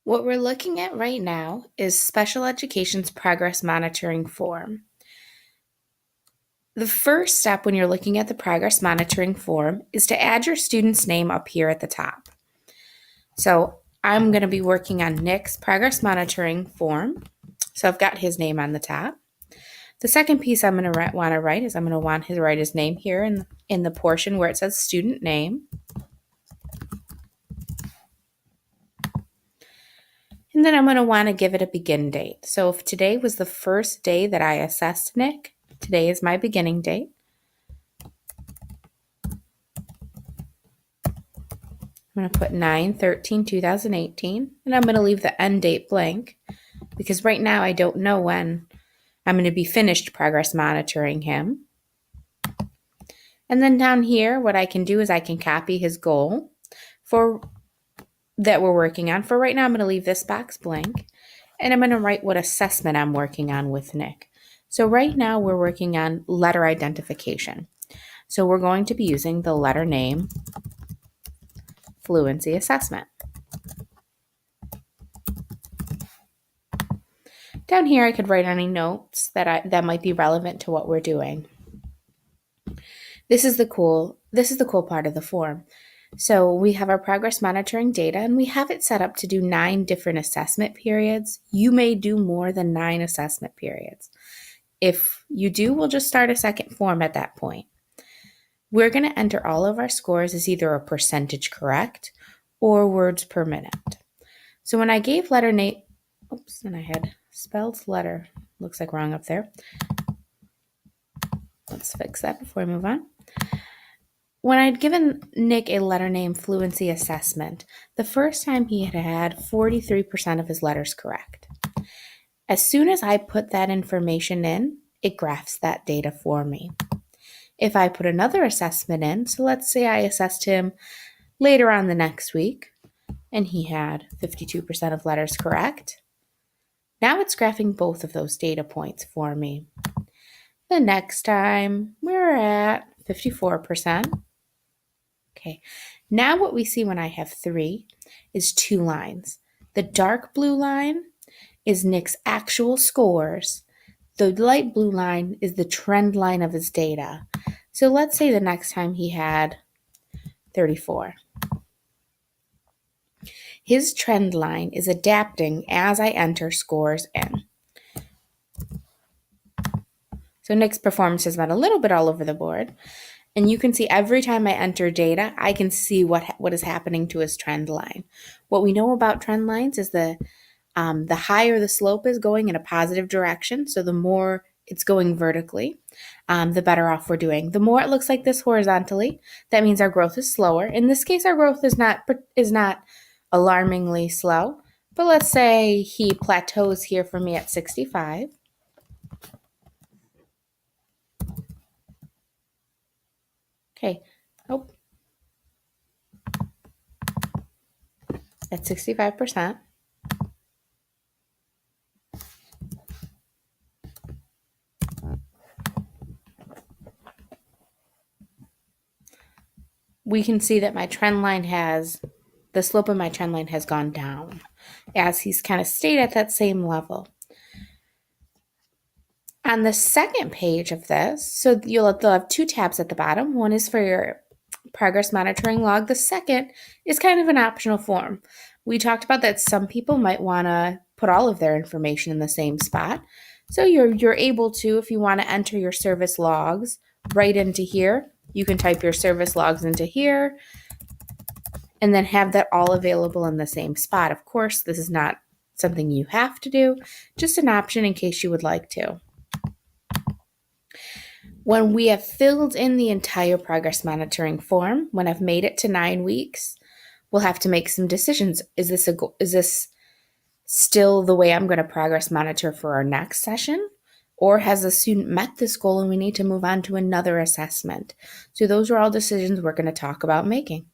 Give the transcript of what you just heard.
What we're looking at right now is Special Education's Progress Monitoring Form. The first step when you're looking at the Progress Monitoring Form is to add your student's name up here at the top. So I'm going to be working on Nick's Progress Monitoring Form. So I've got his name on the top. The second piece I'm going to want to write is I'm going to want to write his name here in the portion where it says student name. And then I'm going to want to give it a begin date. So if today was the first day that I assessed Nick, today is my beginning date. I'm going to put 9/13/2018, and I'm going to leave the end date blank because right now I don't know when I'm going to be finished progress monitoring him. And then down here, what I can do is I can copy his goal that we're working on. For right now, I'm going to leave this box blank, and I'm going to write what assessment I'm working on with Nick. So right now we're working on letter identification. So we're going to be using the letter name fluency assessment. Down here, I could write any notes that might be relevant to what we're doing. This is the cool part of the form. So we have our progress monitoring data, and we have it set up to do 9 different assessment periods. You may do more than 9 assessment periods. If you do, we'll just start a second form at that point. We're going to enter all of our scores as either a percentage correct or words per minute. So when I gave letter name, oops, and I had spelled letter, looks like wrong up there. Let's fix that before I move on. When I'd given Nick a letter name fluency assessment, the first time he had 43% of his letters correct. As soon as I put that information in, it graphs that data for me. If I put another assessment in, so let's say I assessed him later on the next week, and he had 52% of letters correct, now it's graphing both of those data points for me. The next time, we're at 54%. Okay, now what we see when I have 3 is 2 lines. The dark blue line is Nick's actual scores. The light blue line is the trend line of his data. So let's say the next time he had 34. His trend line is adapting as I enter scores in. So Nick's performance has been a little bit all over the board. And you can see every time I enter data, I can see what is happening to his trend line. What we know about trend lines is the higher the slope is going in a positive direction, so the more it's going vertically, the better off we're doing. The more it looks like this horizontally, that means our growth is slower. In this case, our growth is not alarmingly slow, but let's say he plateaus here for me at 65. Okay, at 65%. We can see that the slope of my trend line has gone down as he's kind of stayed at that same level. On the second page of this, so they'll have 2 tabs at the bottom. One is for your progress monitoring log. The second is kind of an optional form. We talked about that some people might want to put all of their information in the same spot. So you're able to, if you want to enter your service logs right into here, you can type your service logs into here and then have that all available in the same spot. Of course, this is not something you have to do, just an option in case you would like to. When we have filled in the entire progress monitoring form, when I've made it to 9 weeks, we'll have to make some decisions. Is this still the way I'm going to progress monitor for our next session? Or has the student met this goal and we need to move on to another assessment? So those are all decisions we're going to talk about making.